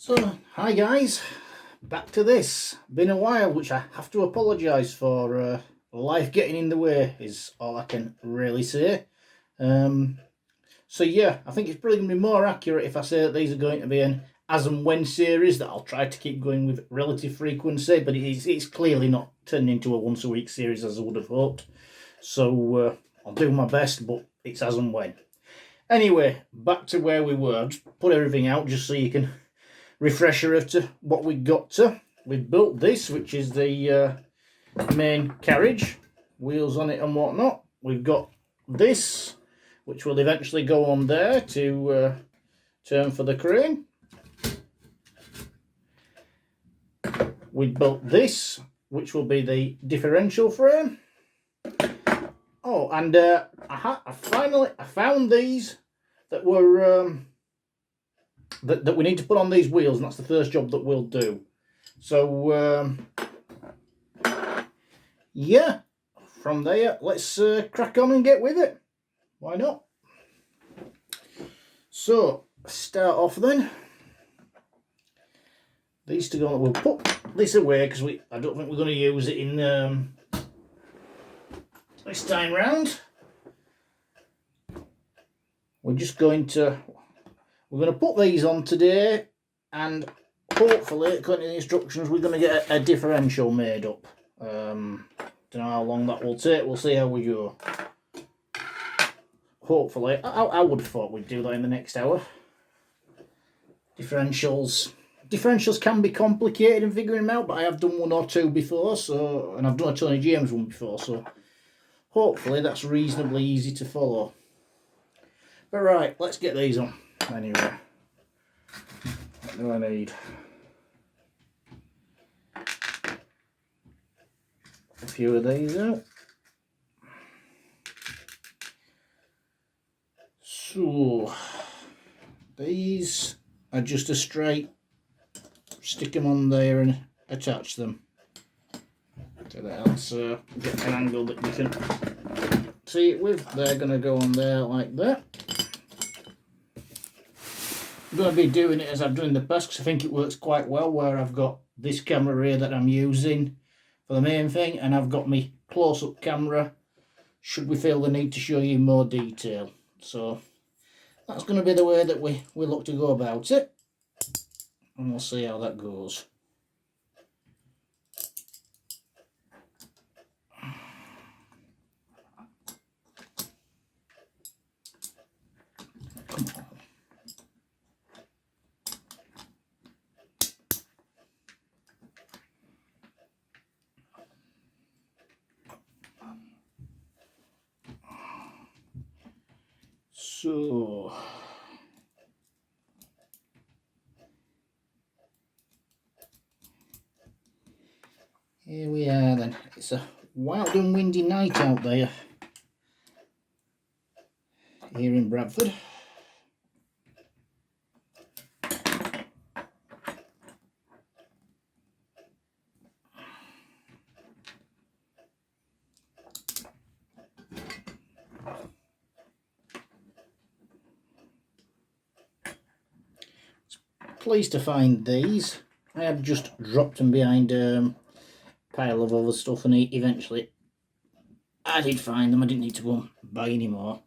So, hi guys, back to this. Been a while, which I have to apologise for. Life getting in the way is all I can really say. So yeah, I think it's probably going to be more accurate if I say that these are going to be an as and when series that I'll try to keep going with relative frequency, but it's clearly not turning into a once a week series as I would have hoped. So I'll do my best, but it's as and when. Anyway, back to where we were. Just put everything out just so you can refresher as to what we got to. We've built this, which is the main carriage, wheels on it and whatnot. We've got this, which will eventually go on there to turn for the crane. We built this, which will be the differential frame. Oh, and I found these that were that we need to put on these wheels, and that's the first job that we'll do. So yeah, from there let's crack on and get with it. Why not? So start off then. These to go. We'll put this away because I don't think we're going to use it in this time round. We're going to put these on today, and hopefully, according to the instructions, we're going to get a differential made up. Don't know how long that will take. We'll see how we go. Hopefully, I would have thought we'd do that in the next hour. Differentials can be complicated in figuring them out, but I have done one or two before, and I've done a Tony James one before, so hopefully that's reasonably easy to follow. But right, let's get these on anyway. What do I need? A few of these out. So these are just a straight, stick them on there and attach them. So that's get an angle that you can see it with. They're going to go on there like that. I'm going to be doing it as I've done in the past because I think it works quite well, where I've got this camera here that I'm using for the main thing, and I've got my close-up camera should we feel the need to show you more detail. So that's going to be the way that we look to go about it, and we'll see how that goes. So here we are then. It's a wild and windy night out there here in Bradford. Pleased to find these. I had just dropped them behind a pile of other stuff, and eventually I did find them. I didn't need to go and buy any more.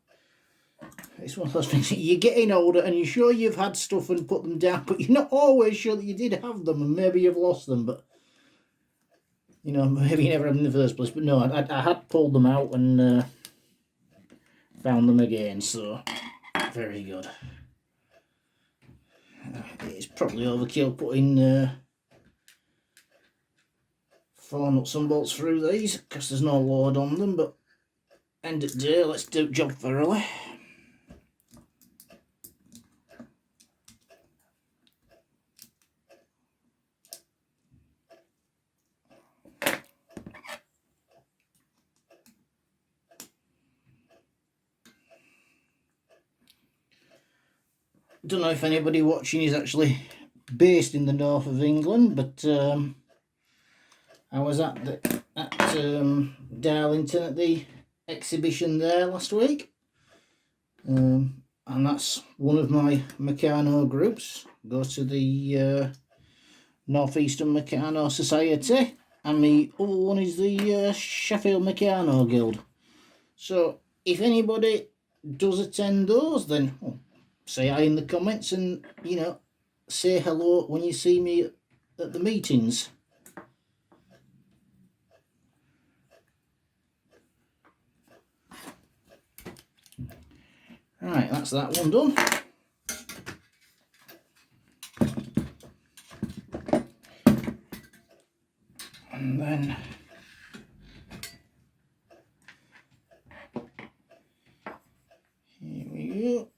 It's one of those things, you're getting older and you're sure you've had stuff and put them down, but you're not always sure that you did have them, and maybe you've lost them, but you know, maybe you never had them in the first place. But no, I had pulled them out and found them again, so very good. It's probably overkill putting 4 nuts and bolts through these because there's no load on them, but end of the day, let's do the job thoroughly. Don't know if anybody watching is actually based in the north of England, but I was at Darlington at the exhibition there last week. and that's one of my Meccano groups. Goes to the Northeastern Meccano Society, and the other one is the Sheffield Meccano Guild. So if anybody does attend those, then say hi in the comments, and you know, say hello when you see me at the meetings. Right, that's that one done. And then here we go.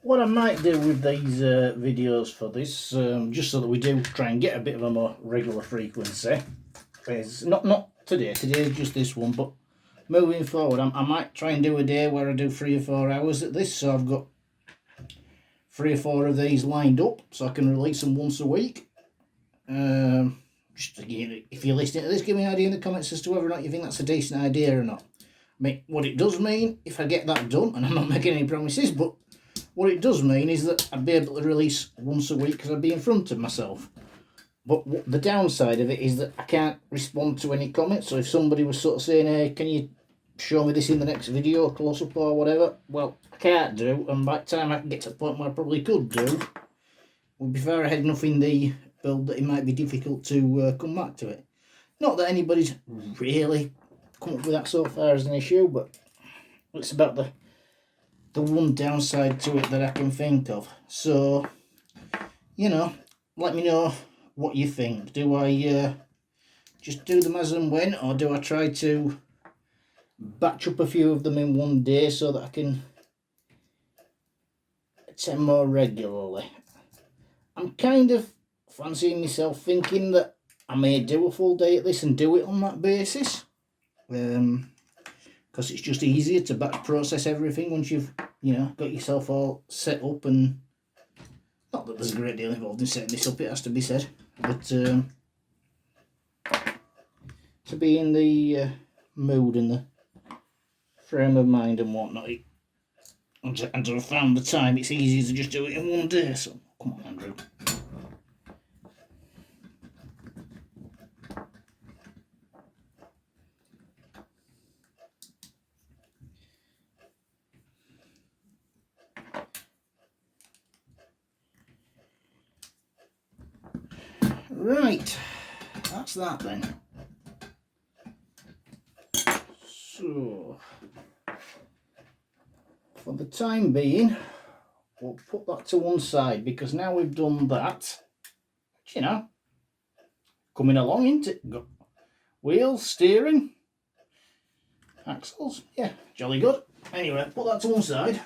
What I might do with these videos for this, just so that we do try and get a bit of a more regular frequency, is not today is just this one, but moving forward I might try and do a day where I do 3 or 4 hours at this, so I've got 3 or 4 of these lined up so I can release them once a week. Just again, if you're listening to this, give me an idea in the comments as to whether or not you think that's a decent idea or not. I mean, what it does mean, if I get that done, and I'm not making any promises, but what it does mean is that I'd be able to release once a week because I'd be in front of myself. But the downside of it is that I can't respond to any comments. So if somebody was sort of saying, hey, can you show me this in the next video, close up or whatever, well, I can't do, and by the time I can get to the point where I probably could do, we'll be far ahead enough in the build that it might be difficult to come back to it. Not that anybody's really come up with that so far as an issue, but it's about the one downside to it that I can think of. So, you know, let me know what you think. Do I just do them as and when, or do I try to batch up a few of them in one day so that I can attend more regularly? I'm kind of fancying myself thinking that I may do a full day at this and do it on that basis, because it's just easier to batch process everything once you've, you know, got yourself all set up. And not that there's a great deal involved in setting this up, it has to be said, but to be in the mood and the frame of mind and whatnot, and to have found the time, it's easier to just do it in one day. So come on, Andrew. Right, that's that then. So, for the time being, we'll put that to one side, because now we've done that, you know, coming along, isn't it? Got wheels, steering, axles, yeah, jolly good. Anyway, put that to one side.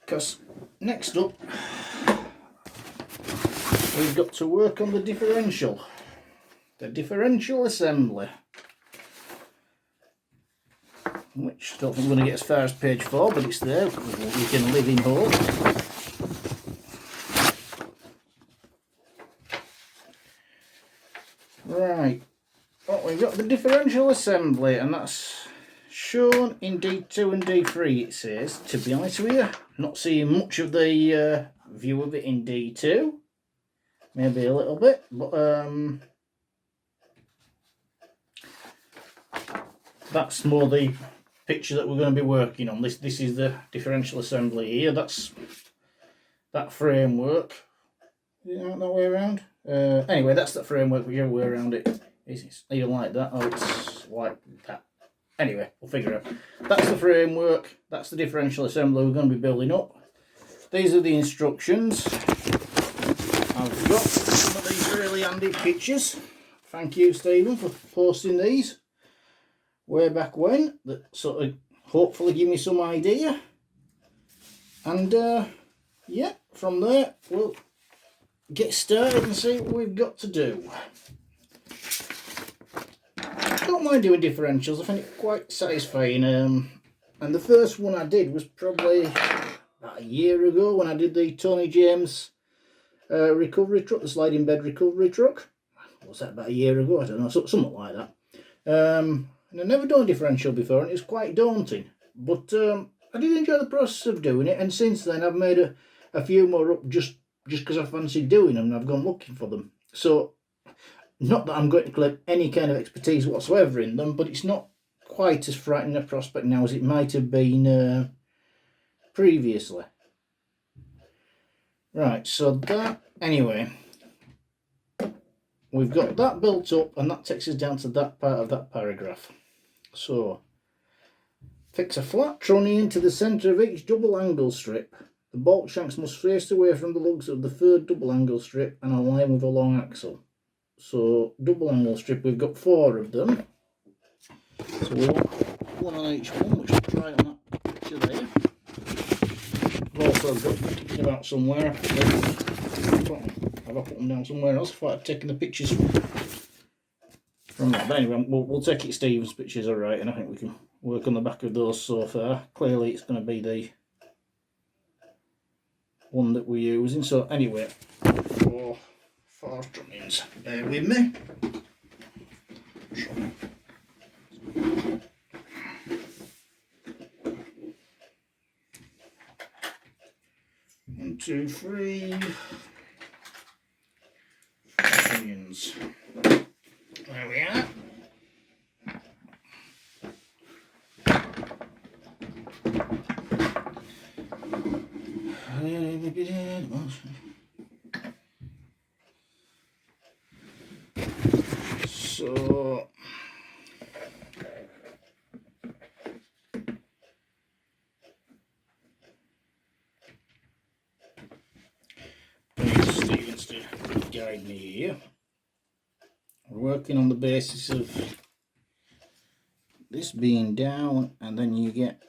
Because next up, we've got to work on the differential assembly, which I don't think we're going to get as far as page 4, but it's there. We can live in hope. Right, well, we've got the differential assembly, and that's shown in D2 and D3, it says. To be honest with you, not seeing much of the view of it in D2. Maybe a little bit, but that's more the picture that we're going to be working on. This is the differential assembly here. That's that framework. Is it that way around? Anyway, that's the framework, whichever way around it is. It's either like that or it's like that. Anyway, we'll figure it out. That's the framework. That's the differential assembly we're going to be building up. These are the instructions. really handy pictures. Thank you, Stephen, for posting these way back when. That sort of hopefully give me some idea. And yeah, from there we'll get started and see what we've got to do. I don't mind doing differentials. I find it quite satisfying. And the first one I did was probably about a year ago when I did the Tony James recovery truck, the sliding bed recovery truck. Was that about a year ago? I don't know, something like that. And I've never done a differential before, and it was quite daunting. But I did enjoy the process of doing it, and since then I've made a few more up just because I fancied doing them, and I've gone looking for them. So, not that I'm going to claim any kind of expertise whatsoever in them, but it's not quite as frightening a prospect now as it might have been previously. Right, so that, anyway, we've got that built up, and that takes us down to that part of that paragraph. So, fix a flat trunnion to the centre of each double angle strip. The bolt shanks must face away from the lugs of the third double angle strip and align with a long axle. So, double angle strip, we've got 4 of them. So we want one on each one, which I'll try on that picture there. I've also got thinking about somewhere. Have I put them down somewhere else? If I've taken the pictures from that. But anyway, we'll take it Stephen's pictures are right, and I think we can work on the back of those so far. Clearly it's going to be the one that we're using. So anyway, 4 trunnions. Bear with me. 1, 2, 3 trunnions. There we are. So Stevens to guide me here. We're working on the basis of this being down, and then you get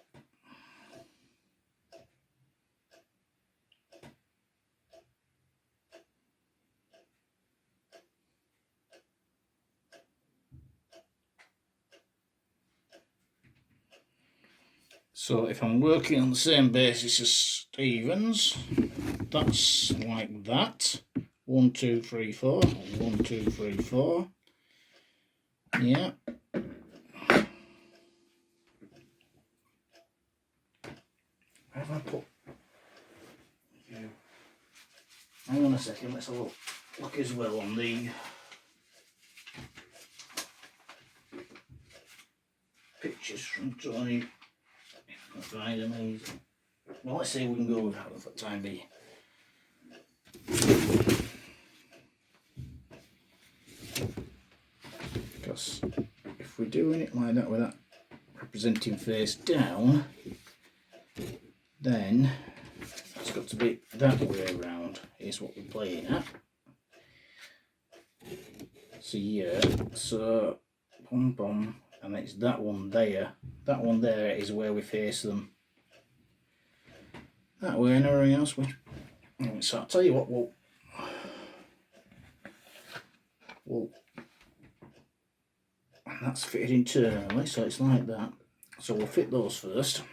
so if I'm working on the same basis as Stevens, that's like that. 1, 2, 3, 4. 1, 2, 3, 4. Yeah. Where have I put? Hang on a second. Let's have a look as well on the pictures from Tony. I find them easy. Well, let's see if we can go with that for the time being. Because if we're doing it like that with that representing face down, then it's got to be that way around is what we're playing at. So yeah, so pom pom, and it's that one there. That one there is where we face them. That way and everything else. So I'll tell you what, we'll and that's fitted internally, so it's like that. So we'll fit those first.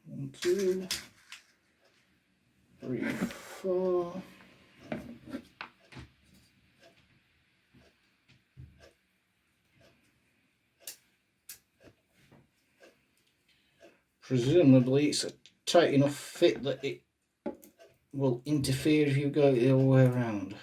1, 2, 3, 4. Presumably it's a tight enough fit that it will interfere if you go the other way around.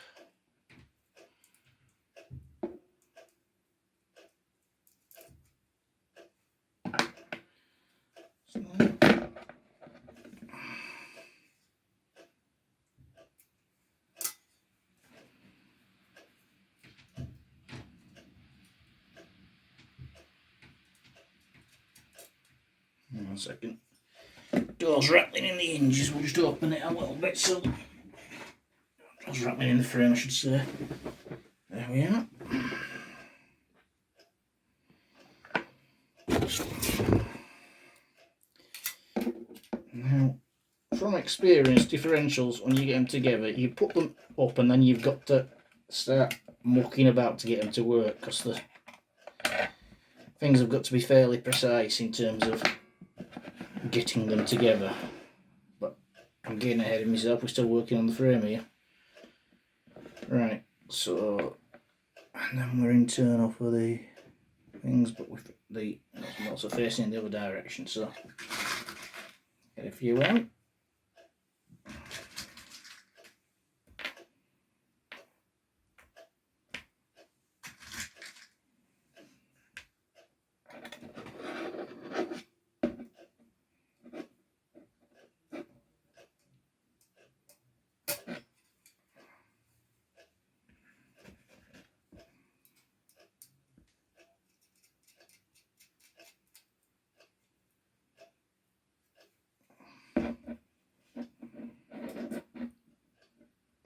One second. Door's rattling in the hinges, we'll just open it a little bit so I was wrapping in the frame, I should say. There we are. Now, from experience, differentials, when you get them together, you put them up and then you've got to start mucking about to get them to work, because the things have got to be fairly precise in terms of getting them together. But I'm getting ahead of myself, we're still working on the frame here. Right, so, and then we're internal for the things, but with the knots are facing in the other direction, so get a few out.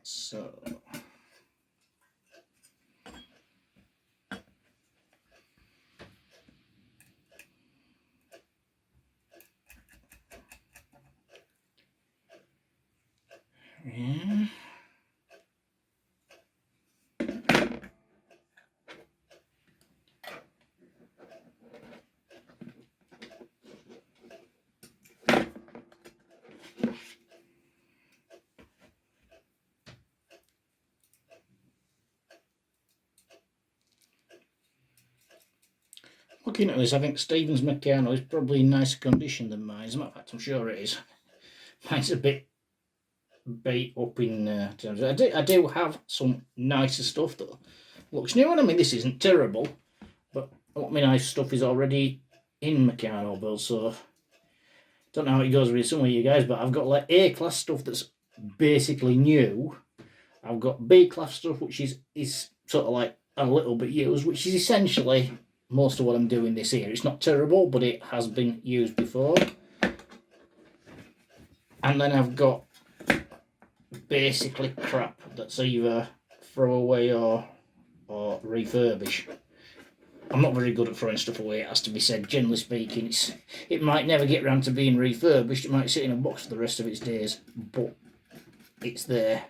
So, yeah. Looking at this, I think Stephen's Meccano is probably in nicer condition than mine. As a matter of fact, I'm sure it is. Mine's a bit beat up in terms of, I do have some nicer stuff that looks new, and I mean this isn't terrible, but a lot of my nice stuff is already in Meccano build, so don't know how it goes with some of you guys, but I've got like A-class stuff that's basically new. I've got B-class stuff which is sort of like a little bit used, which is essentially most of what I'm doing this year. It's not terrible, but it has been used before. And then I've got basically crap that's either throw away or refurbish. I'm not very good at throwing stuff away, it has to be said. Generally speaking, it might never get around to being refurbished. It might sit in a box for the rest of its days, but it's there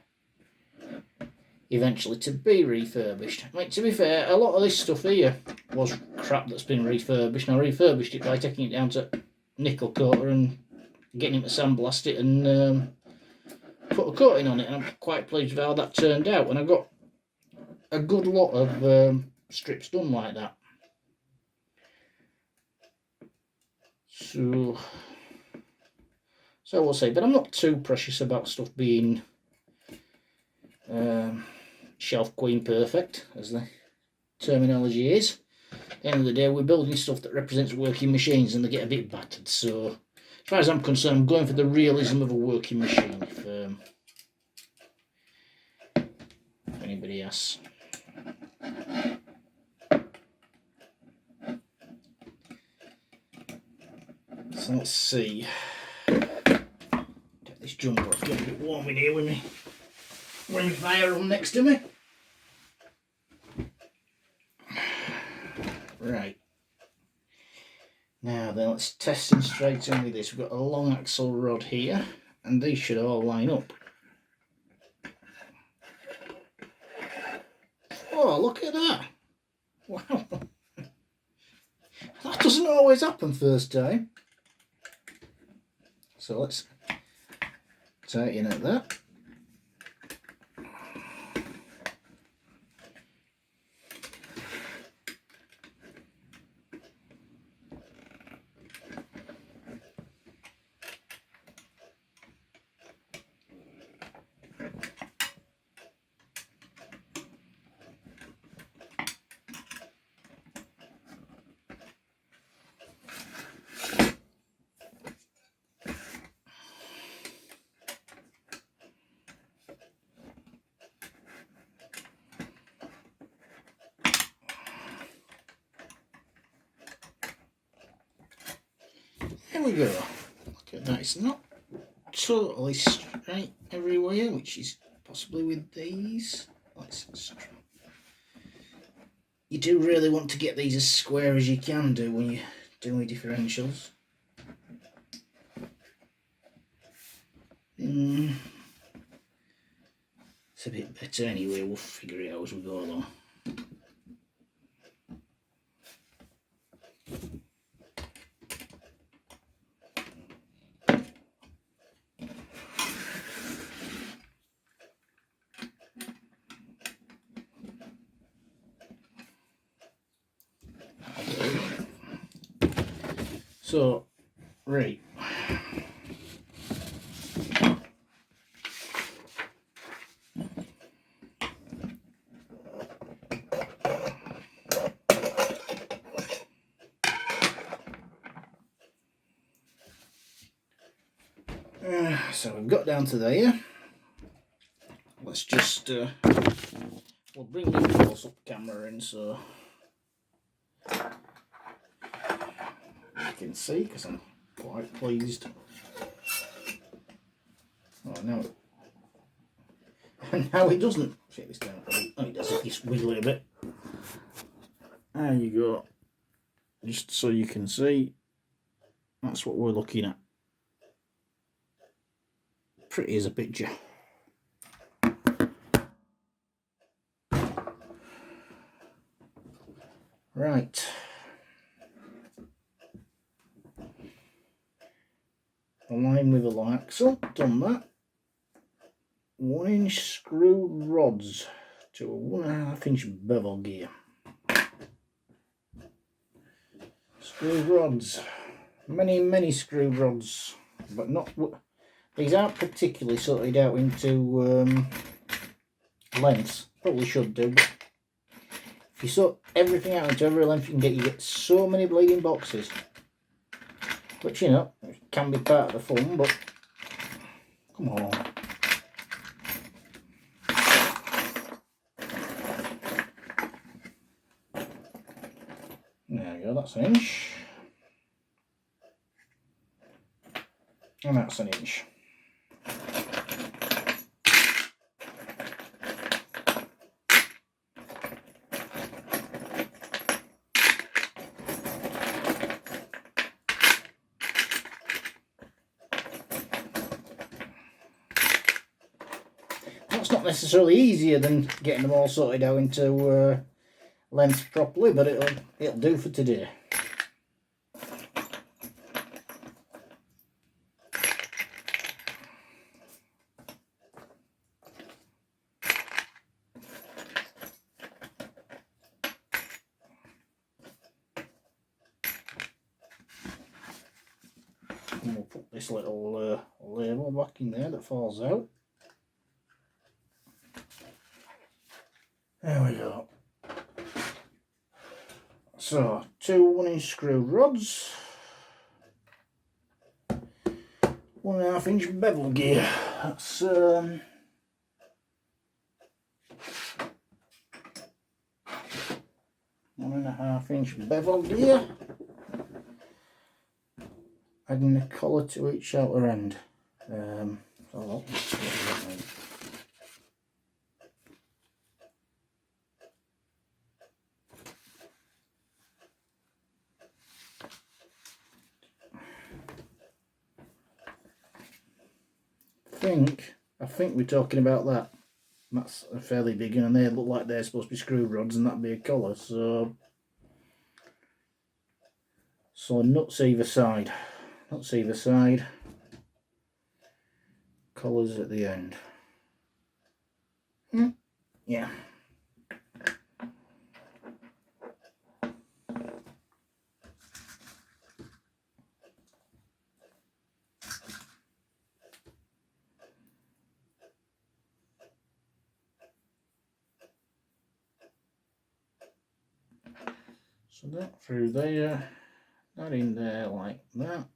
eventually to be refurbished. I mean, to be fair, a lot of this stuff here was crap that's been refurbished, and I refurbished it by taking it down to nickel coater and getting him to sandblast it and put a coating on it, and I'm quite pleased with how that turned out, and I got a good lot of strips done like that. So we'll see, but I'm not too precious about stuff being shelf queen perfect, as the terminology is. At the end of the day, we're building stuff that represents working machines, and they get a bit battered. So, as far as I'm concerned, I'm going for the realism of a working machine. If anybody asks. So let's see. Take this jumper off, get a bit warm in here with me. With my fire on next to me. Right. Now then, let's test them straight in with this. We've got a long axle rod here, and these should all line up. Oh, look at that! Wow. That doesn't always happen first time. So let's tighten at that. There we go. Look at that. It's not totally straight everywhere, which is possibly with these. You do really want to get these as square as you can do when you're doing differentials. It's a bit better anyway, we'll figure it out as we go along. So, right. So we've got down to there. Let's just we'll bring the close-up camera in so you can see, because I'm quite pleased. Oh no! Now it doesn't. Shake this down. Oh, it does. It just wiggle it a bit. There you go. Just so you can see, that's what we're looking at. Pretty as a picture. Right. Align with a long axle. Done that. 1-inch screw rods to a 1.5-inch bevel gear. Screw rods. Many screw rods, but not. These aren't particularly sorted out into lengths. Probably should do. But if you sort everything out into every length you can get so many bleeding boxes. Which, you know, can be part of the fun, but come on. There we go, that's 1 inch. And that's 1 inch. That's not necessarily easier than getting them all sorted out into lengths properly, but it'll do for today. And we'll put this little label back in there that falls out. There we go. So, 2 1-inch screw rods, 1.5-inch bevel gear. That's 1.5-inch bevel gear. Adding a collar to each outer end. I think we're talking about that. That's a fairly big one, and they look like they're supposed to be screw rods, and that'd be a collar. So nuts either side. Nuts either side. Collars at the end. Yeah. So that through there, that in there like that.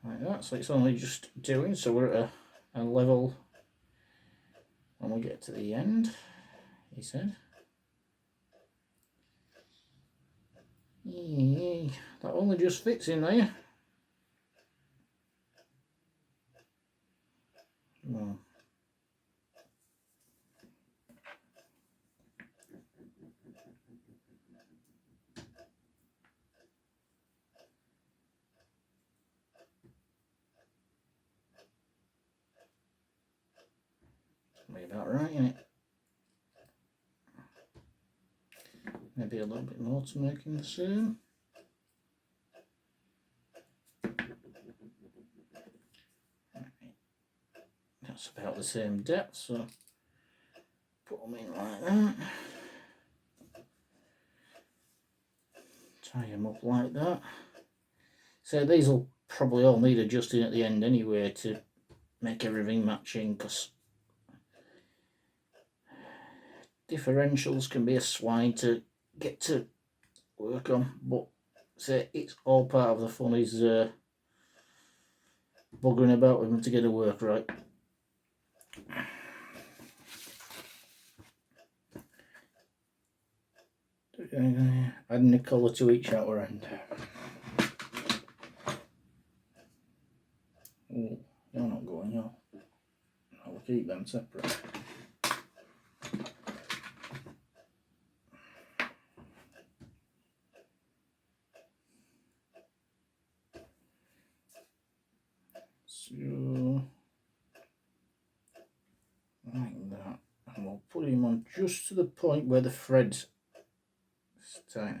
Like that, so it's only just doing, so we're at a level when we get to the end, he said. That only just fits in there. Well, be about right, isn't it? Maybe a little bit more to make in the same. That's about the same depth, so put them in like that. Tie them up like that. So these will probably all need adjusting at the end anyway to make everything matching, because differentials can be a swine to get to work on, but say it's all part of the fun, is buggering about with them to get it work right. Adding a colour to each outer end. Oh, you're not going, you're. I'll keep them separate. So, like that. And we'll put him on just to the point where the threads start.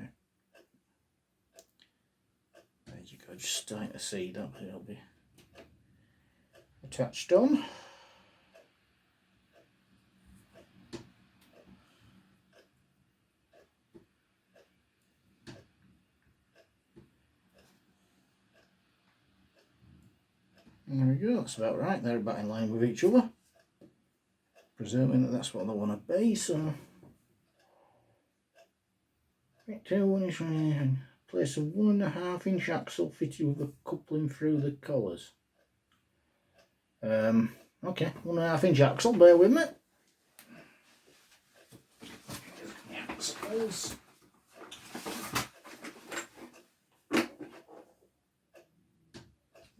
There you go, just starting to see that it'll be attached on. There we go, that's about right. They're about in line with each other. Presuming that that's what they want to be, so. Place a 1.5 inch axle fitted with a coupling through the collars. Okay, 1.5 inch axle, bear with me. Axles.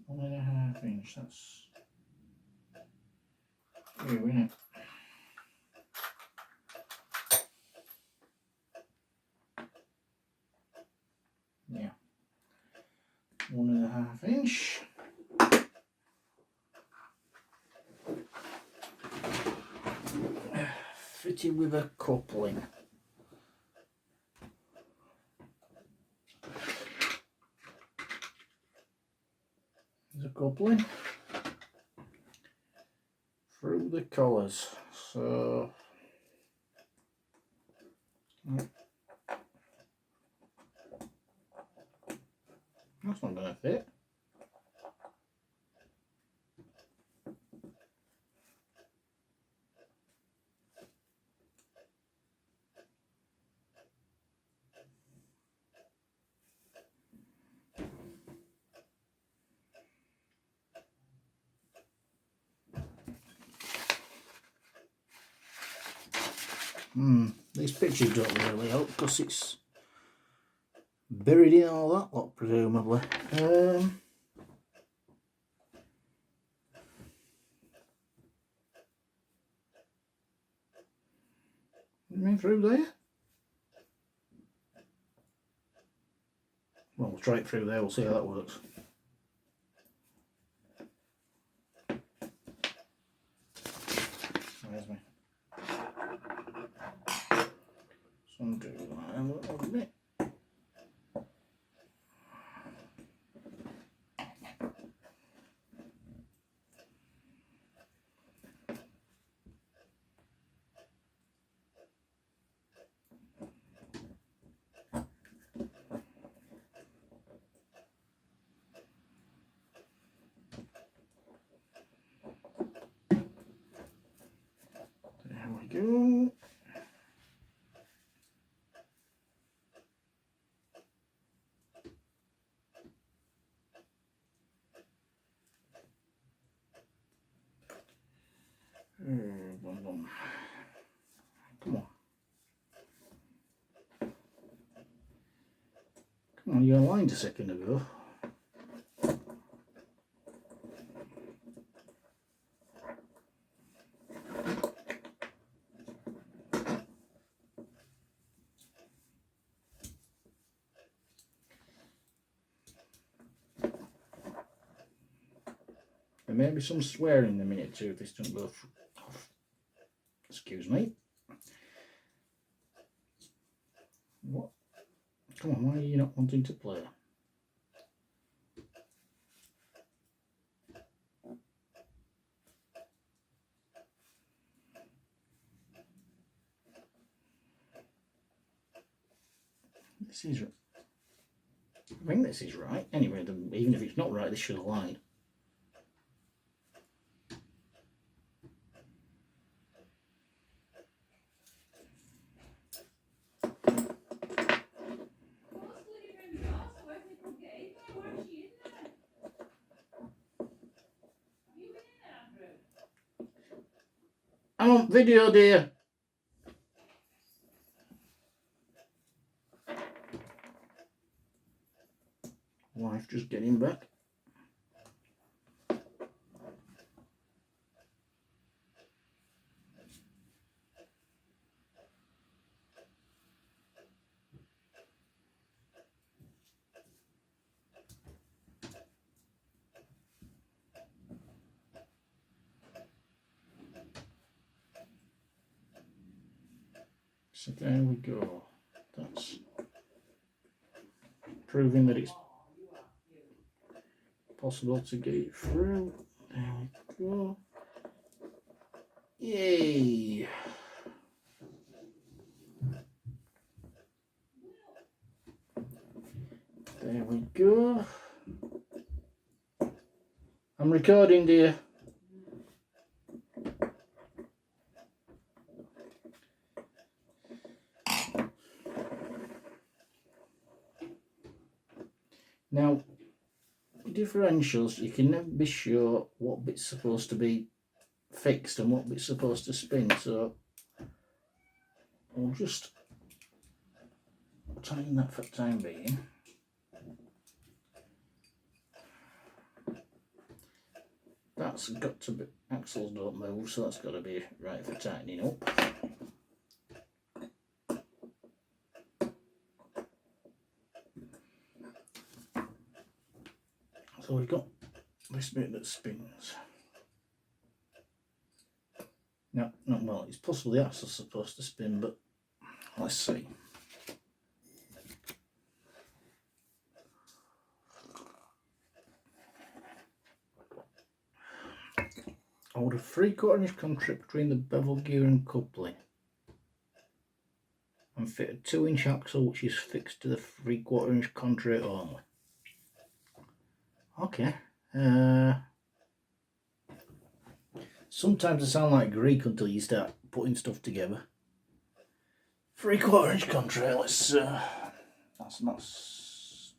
One and a half inch, that's here, isn't it? Yeah, 1.5 inch. Fitted with a coupling. There's a coupling through the collars. So that's not going to fit. These pictures don't really help because it's buried in all that lot, presumably. You mean through there? Well, we'll try it through there, we'll see how that works. Where's me? Some do that a little bit. There we go. Boom, boom. Come on. mind a second ago. There may be some swearing in a minute too if this doesn't go off. Excuse me. What? Come on, why are you not wanting to play? This is... I think this is right. Anyway, even if it's not right, this should align. I'm on video, dear. Wife just getting back. So there we go. That's proving that it's possible to get it through. There we go. Yay! There we go. I'm recording, dear. Now, differentials, you can never be sure what bit's supposed to be fixed and what bit's supposed to spin, so I'll just tighten that for the time being. That's got to be, axles don't move, so that's got to be right for tightening up. So we've got this bit that spins. No, not well, it's possible the axle's supposed to spin, but let's see. I would have 3/4 inch contact between the bevel gear and coupling and fit a 2-inch axle which is fixed to the 3/4 inch contact only. Okay. Sometimes they sound like Greek until you start putting stuff together. 3/4 inch contact, let's that's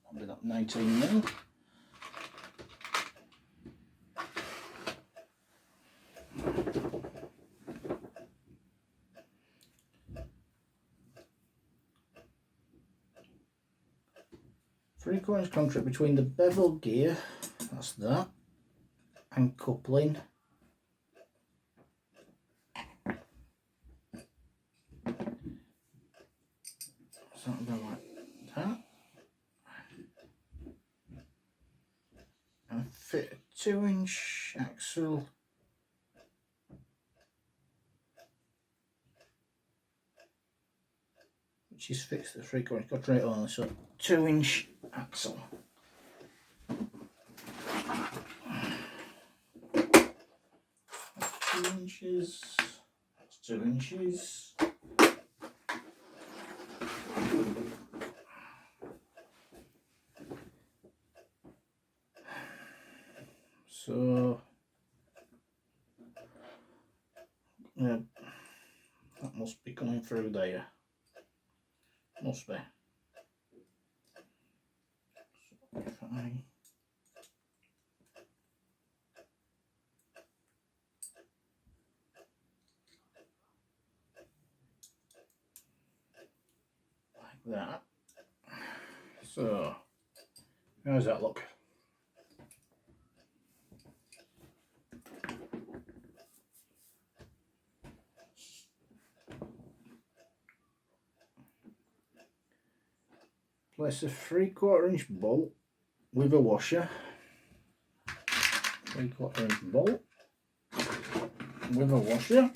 probably not 19 mil. Three-quarter inch contact between the bevel gear, that's that, and coupling. So that'll go like that. And fit a 2-inch axle which is fixed to the 3/4 inch contact only, so 2-inch axle. 2 inches, that's 2 inches. So yeah, that must be coming through there. Must be. So if I like that, so How's that look? Place a 3/4 inch bolt with a washer. 3/4 inch bolt with a washer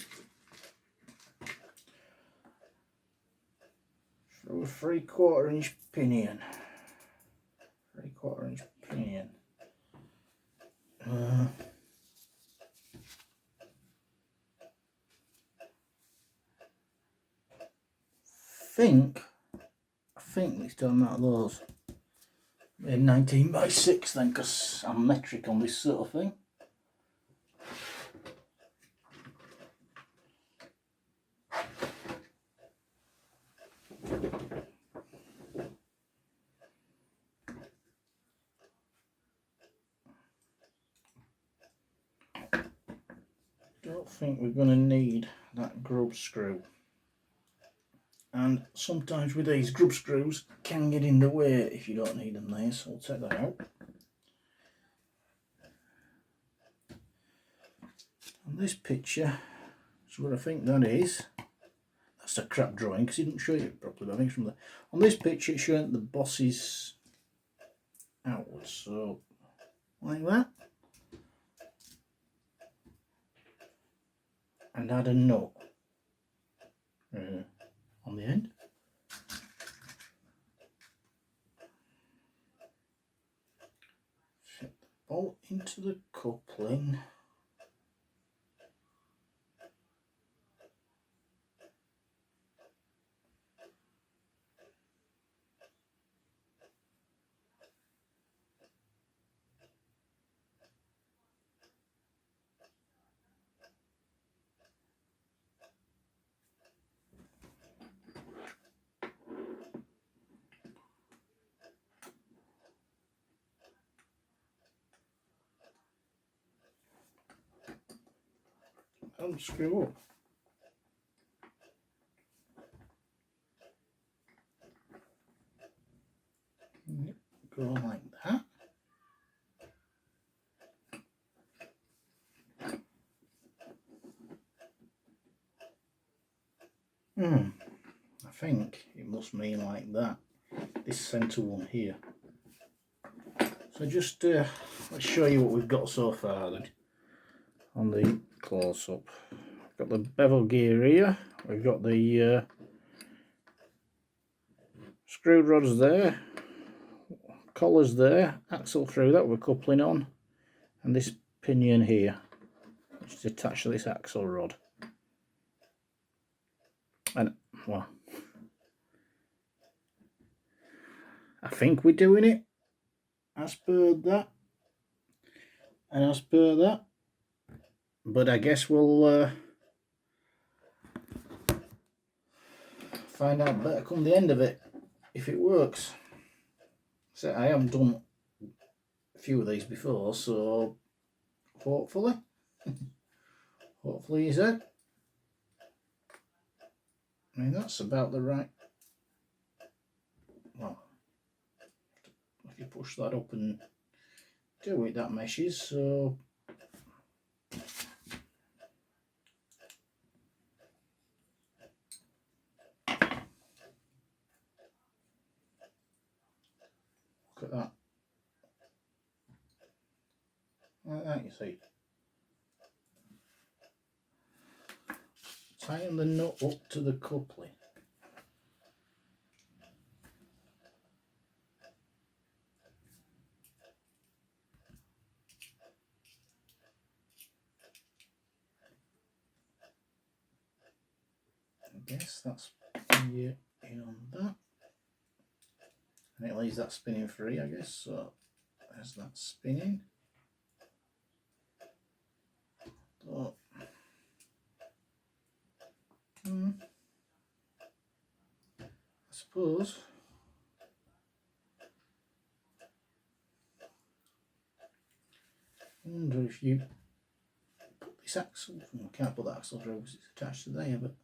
through a 3/4 inch pinion. 3/4 inch pinion. I think it's done out of those. In 19x6 then, because I'm metric on this sort of thing. Don't think we're going to need that grub screw. And sometimes with these grub screws can get in the way if you don't need them there, so I'll take that out. And this picture is what I think that is. That's a crap drawing because he didn't show you properly, but I think it's from the... On this picture it's showing the bosses outwards, so like that. And add a nut on the end. Fit the bolt into the coupling. And screw up. Go like that. I think it must mean like that. This centre one here. So just let's show you what we've got so far then on the close up. We've got the bevel gear here. We've got the screw rods there, collars there, axle through that we're coupling on, and this pinion here, which is attached to this axle rod. And well, I think we're doing it as per that and as per that, but I guess we'll find out better come the end of it if it works. So I haven't done a few of these before, so hopefully you said. I mean, that's about the right, well, if you push that up and do it, that meshes, so look at that, like that, you see. Tighten the nut up to the coupling. I guess that's in on that. And it leaves that spinning free, I guess, so there's that spinning. So, I suppose I wonder if you put this axle, well, I can't put the axle through because it's attached to there, but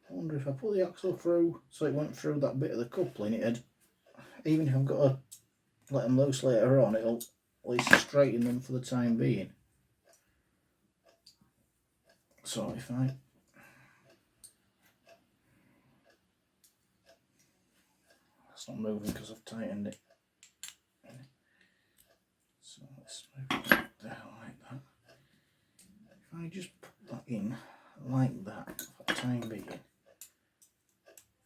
I wonder if I put the axle through so it went through that bit of the coupling, it'd, even if I've got a let them loose later on, it'll at least straighten them for the time being. So if I that's not moving because I've tightened it. So let's move it there like that. If I just put that in like that for the time being,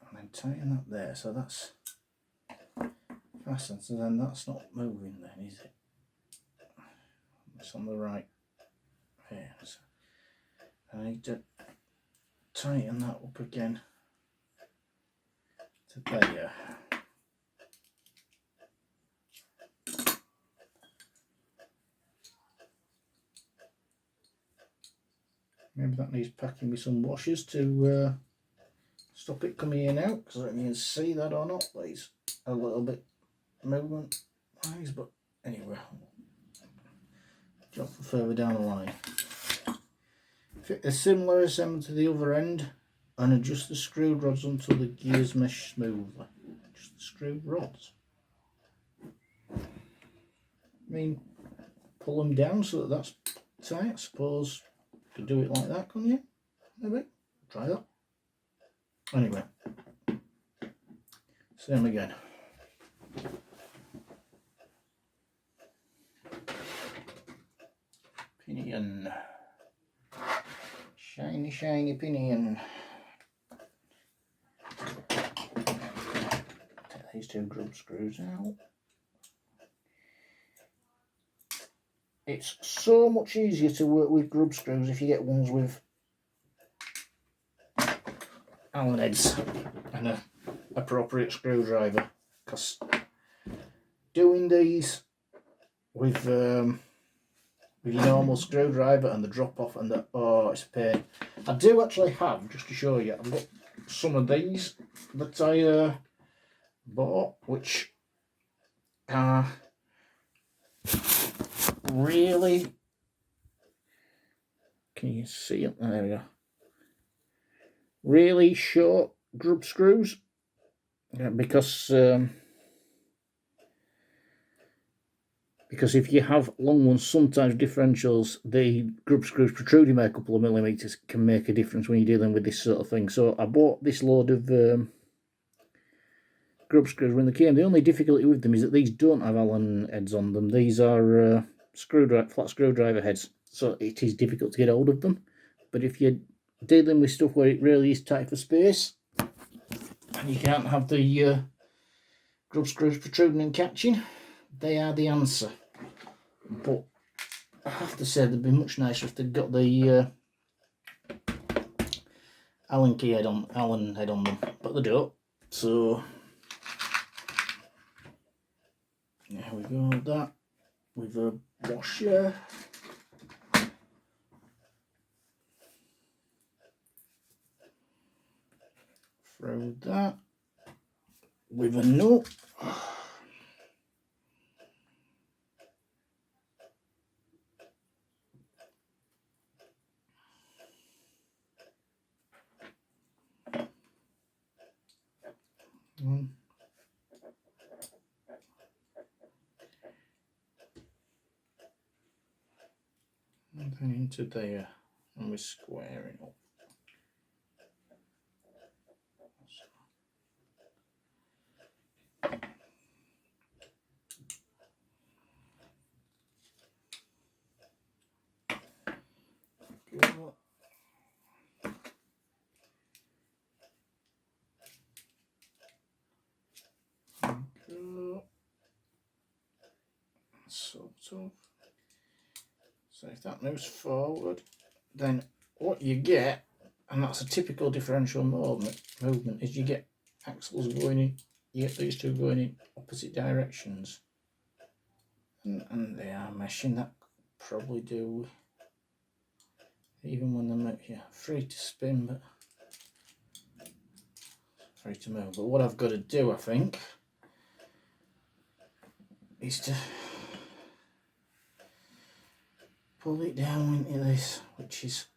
and then tighten that there, so that's fastened, so then that's not moving then, is it? It's on the right here. So I need to tighten that up again to there. Maybe that needs packing with some washers to stop it coming in and out, because I don't know if you can see that or not, there's a little bit movement wise, but anyway, jump further down the line. Fit a similar assembly to the other end and adjust the screw rods until the gears mesh smoothly. Just the screw rods. I mean, pull them down so that that's tight. I suppose you could do it like that, couldn't you? Maybe. Try that. Anyway, same again. Pinion. Shiny, shiny pinion. Take these two grub screws out. It's so much easier to work with grub screws if you get ones with Allen heads and an appropriate screwdriver, because doing these with your normal screwdriver and the drop off and the, oh, it's a pain. I do actually have, just to show you, I've got some of these that I bought, which are really, can you see it? There we go. Really short grub screws, because if you have long ones, sometimes differentials, the grub screws protruding by a couple of millimetres can make a difference when you're dealing with this sort of thing. So I bought this load of grub screws when they came. The only difficulty with them is that these don't have Allen heads on them. These are flat screwdriver heads, so it is difficult to get hold of them. But if you're dealing with stuff where it really is tight for space and you can't have the grub screws protruding and catching, they are the answer. But I have to say they'd be much nicer if they'd got the Allen head on them, but they don't. So there we go with that, with a washer. Throw that with a nut. And then into there, and we're squaring up. Go. Go. Sort of. So if that moves forward, then what you get, and that's a typical differential movement, is you get axles going in, you get these two going in opposite directions. And they are meshing. That probably do, even when they're free to spin, but free to move. But what I've got to do, I think, is to pull it down into this, which is,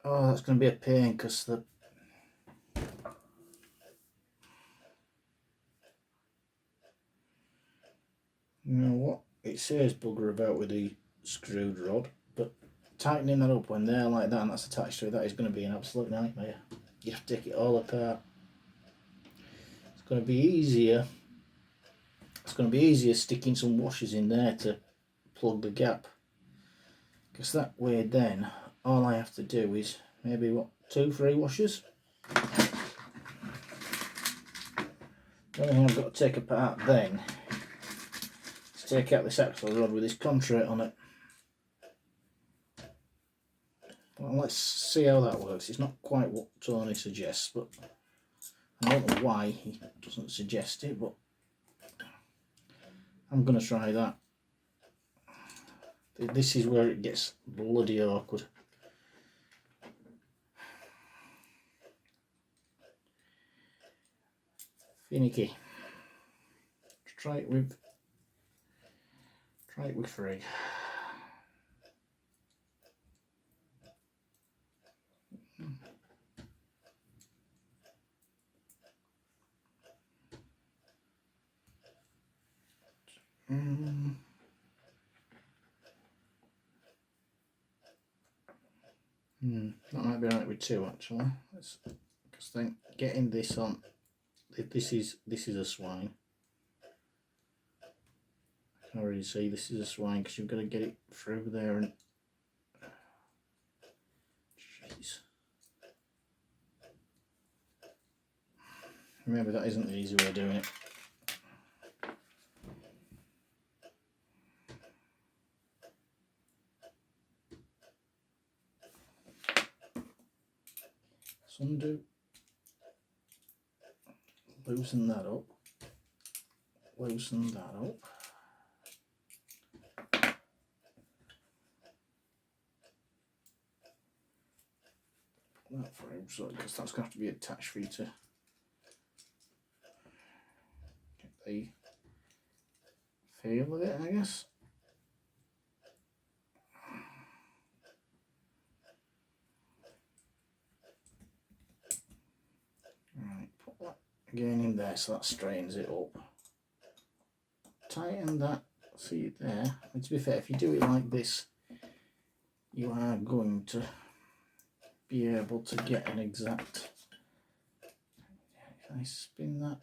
oh, that's going to be a pain, because the it says bugger about with the screwed rod, but tightening that up when they're like that and that's attached to it, that is going to be an absolute nightmare. You have to take it all apart. It's going to be easier. It's going to be easier sticking some washers in there to plug the gap, because that way then all I have to do is maybe what, 2-3 washers. The only thing I've got to take apart then is take out this axle rod with this contract on it. Well, let's see how that works. It's not quite what Tony suggests, but I don't know why he doesn't suggest it, but I'm going to try that. This is where it gets bloody awkward. Finicky. Try it with 3. That might be right with 2 actually. Because then getting this on, this is a swine. I can already see this is a swine because you've got to get it through there and jeez. Maybe that isn't the easy way of doing it. Undo, loosen that up, loosen that up. Put that through, so because that's going to have to be attached for you to get the feel of it, I guess. Right, put that again in there so that straightens it up. Tighten that, see it there. And to be fair, if you do it like this, you are going to be able to get an exact. If I spin that.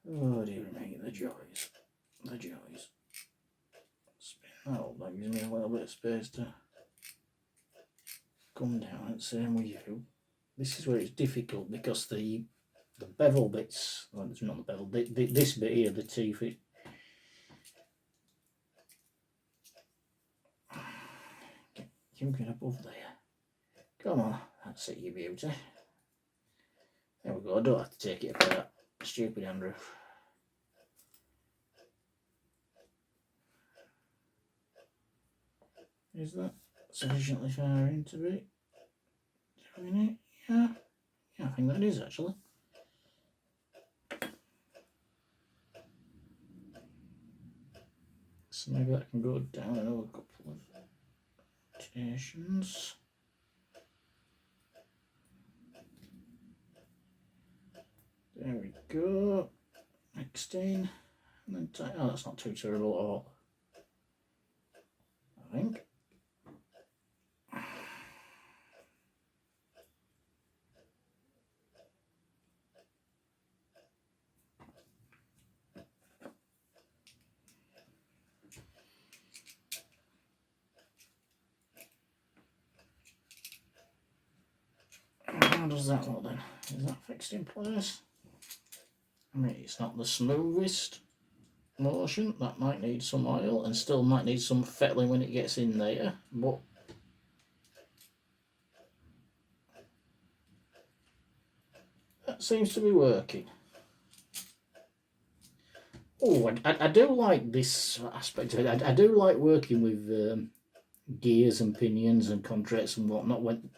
Oh dear me, the joys, the joys. Spin that up, that gives me a little bit of space to come down, and same with you. This is where it's difficult because the bevel bits, well, it's not the bevel, this bit here, the teeth, you get above there. Come on, that's it, you beauty. There we go, I don't have to take it apart. Stupid Andrew. Is that sufficiently far in to be doing it? Yeah, I think that is actually. So maybe that can go down another couple of rotations. There we go. Next in, and then tighten. Oh, that's not too terrible at all, I think. How does that look then? Is that fixed in place? I mean, it's not the smoothest motion. That might need some oil and still might need some fettling when it gets in there, but that seems to be working. Oh, I do like this aspect of it. I do like working with gears and pinions and contracts and whatnot when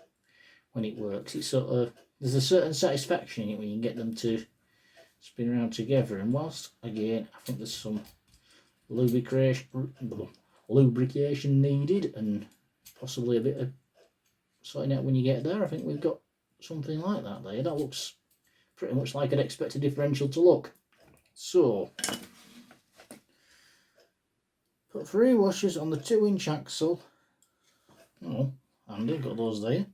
it works. It's sort of, there's a certain satisfaction in it when you get them to spin around together, and whilst again I think there's some lubrication needed and possibly a bit of sorting out when you get there, I think we've got something like that there. That looks pretty much like I'd expect a differential to look. So, put 3 washers on the 2-inch axle. Oh, handy, got those there.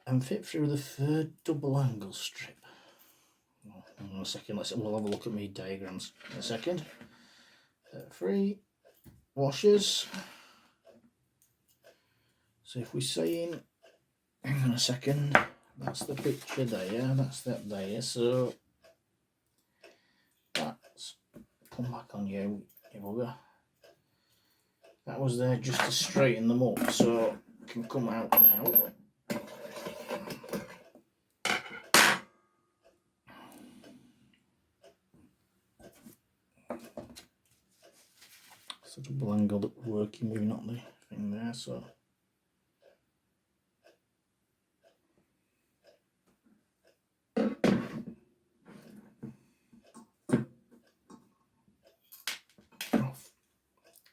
And fit through the 3rd double angle strip. Oh, hang on a second, we'll have a look at my diagrams in a second. 3 washers. So if we're saying, hang on a second, that's the picture there, that's that there, so that's, come back on you bugger. That was there just to straighten them up, so it can come out now. It's a double angle that we're working with, not the thing there, so.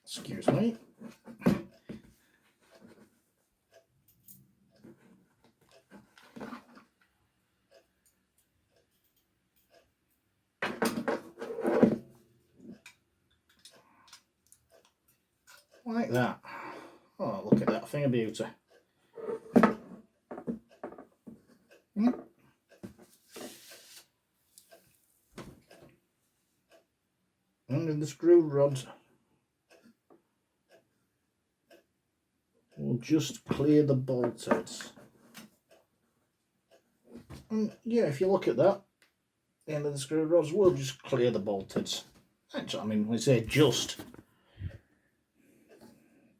Excuse me. Like that. Oh, look at that thing of beauty. And the screw rods will just clear the bolt heads. And yeah, if you look at that, the end of the screw rods will just clear the bolt heads. Actually, I mean, we say just.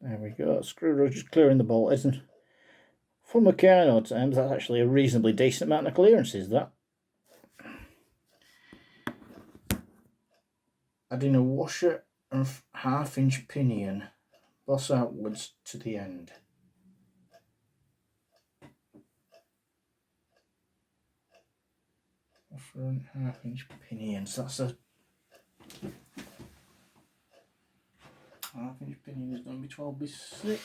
There we go, screw rod just clearing the bolt heads. And for Meccano terms, that's actually a reasonably decent amount of clearance, is that? Adding a washer and 1/2-inch pinion, boss outwards to the end. Washer and 1/2-inch pinion, so that's a 1/2-inch pinion is going to be 12/6.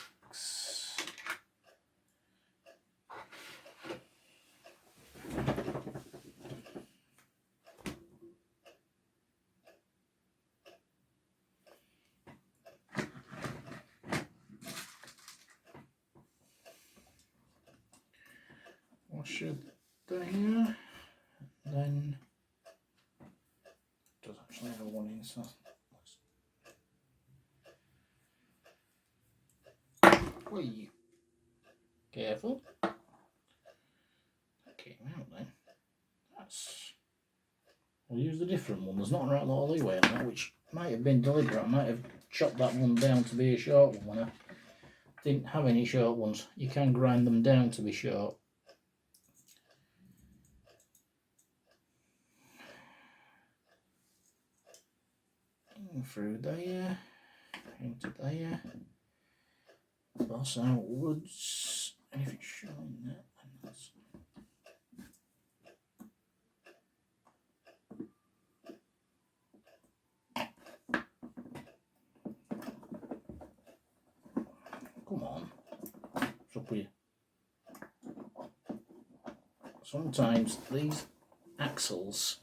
Washer there, then it does actually have a 1 inch. So whee. Careful. That came out then. That's. We'll use the different one. There's not right all the way on that, which might have been deliberate. I might have chopped that one down to be a short one when I didn't have any short ones. You can grind them down to be short. Through there, into there, boss outwards, and if it's showing that, then that's. Come on, what's up with you? Sometimes these axles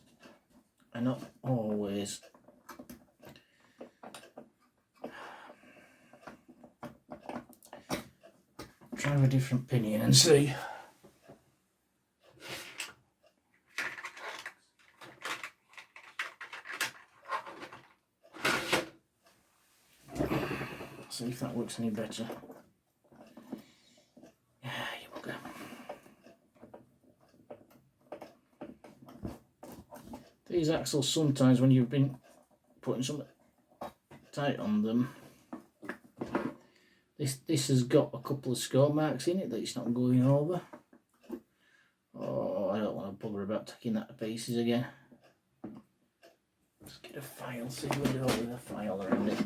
are not always try a different pinion and see. See if that works any better. Yeah, you will go. These axles sometimes when you've been putting something tight on them, this has got a couple of score marks in it that it's not going over. Oh, I don't want to bugger about taking that to pieces again. Let's get a file, see what we do with a file around it.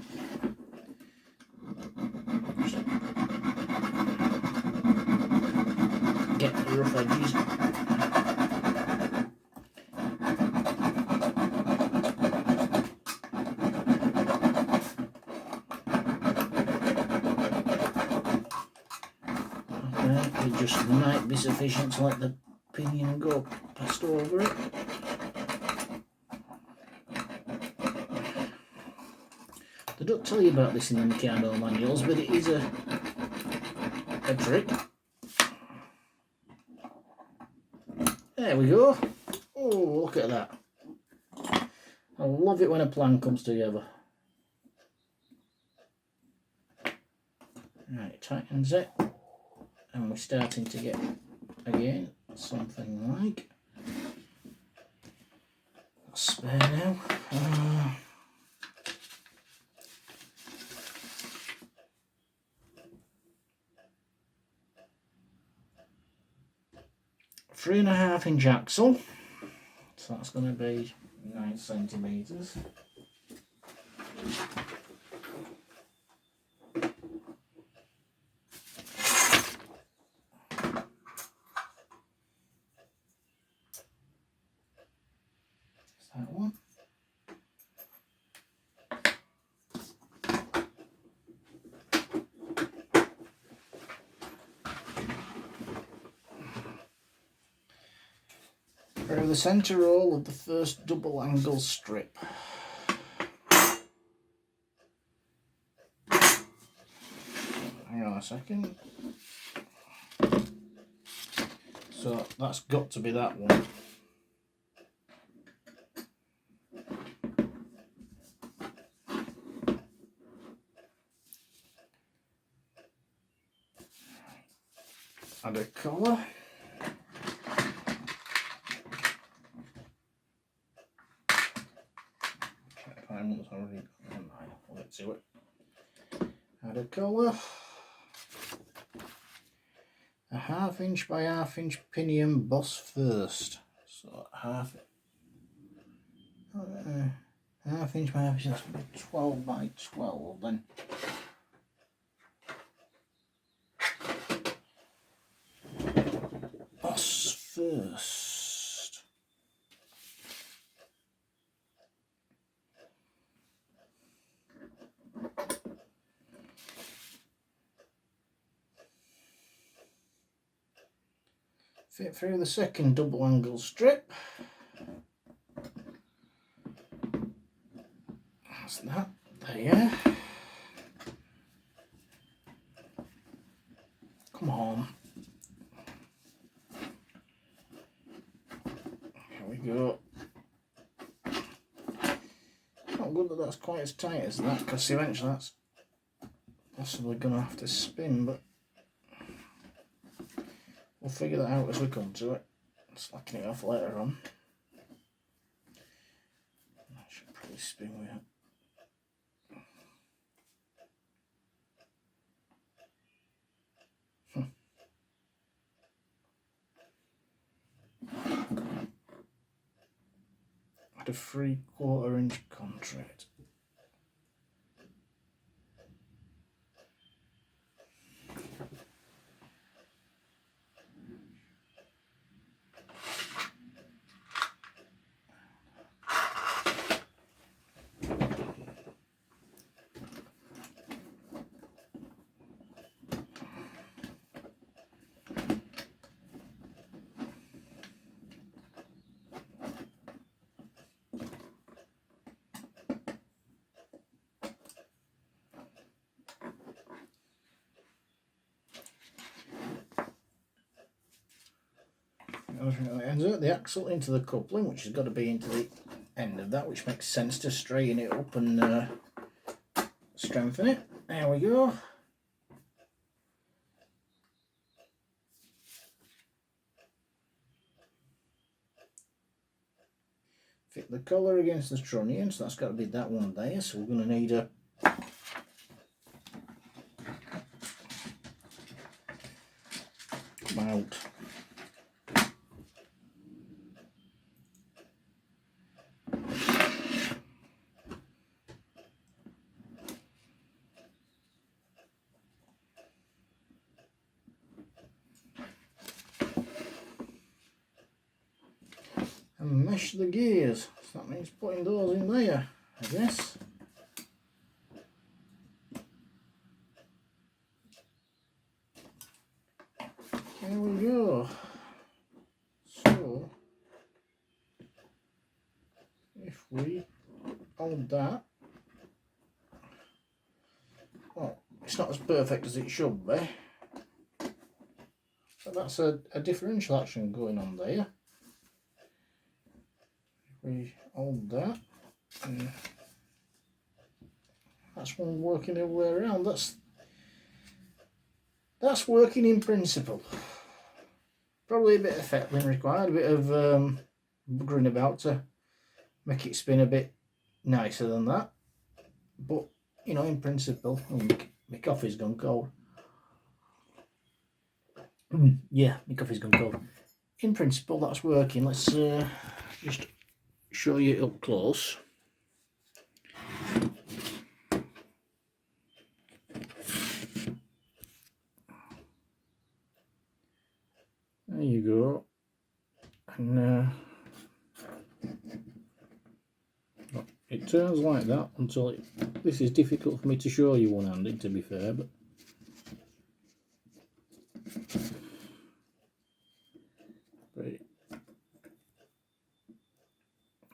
Get the rough edges. Okay, it just might be sufficient to let the pinion and go past over it. They don't tell you about this in the Mikado manuals, but it is a trick. There we go. Oh, look at that. I love it when a plan comes together. Right, it tightens it, and we're starting to get, again, something like a spare now. 3.5 inch axle, so that's going to be 9 centimetres. That one. For the centre roll of the first double angle strip. Hang on a second. So that's got to be that one. Add a colour. Let's do it. Add a colour. A 1/2 inch by 1/2 inch pinion boss first. So 1/2 inch by 1/2 inch, that's 12 by 12 then. Boss first. Fit through the second double angle strip. That's that there. Come on. Here we go. Not good that that's quite as tight as that, because eventually that's possibly going to have to spin, but we'll figure that out as we come to it. Slacken it off later on. I should probably spin with it. Add a 3/4 inch contract. Insert the axle into the coupling, which has got to be into the end of that, which makes sense to straighten it up and strengthen it. There we go. Fit the collar against the trunnion, so that's got to be that one there. So we're going to need a out. And mesh the gears, so that means putting those in there, I guess. There we go. if we hold that, well, it's not as perfect as it should be, but that's a differential action going on there. If we hold that, and that's one working the way around. That's working in principle. Probably a bit of fettling required, a bit of buggering about to make it spin a bit nicer than that. But, you know, in principle, my coffee's gone cold. Yeah, my coffee's gone cold. In principle, that's working. Let's just show you up close. There you go. And it turns like that until this is difficult for me to show you one-handed, to be fair, but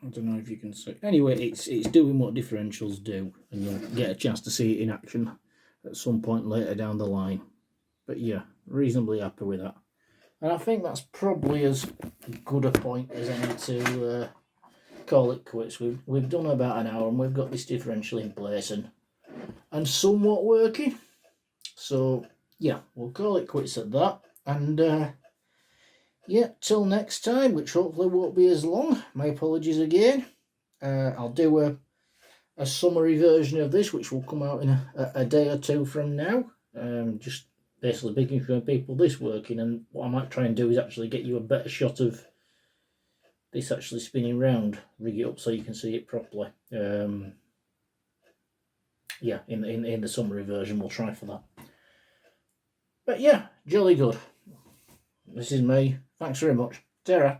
I don't know if you can see. Anyway, it's doing what differentials do, and you'll get a chance to see it in action at some point later down the line. But yeah, reasonably happy with that. And I think that's probably as good a point as any to call it quits. We've done about an hour and we've got this differential in place and somewhat working. So yeah, we'll call it quits at that. And yeah, till next time, which hopefully won't be as long. My apologies again. I'll do a summary version of this, which will come out in a day or two from now. Just basically making sure people this working, and what I might try and do is actually get you a better shot of this actually spinning round, rig it up so you can see it properly. Yeah, in the summary version we'll try for that. But yeah, jolly good. This is me. Thanks very much. Ta-ra.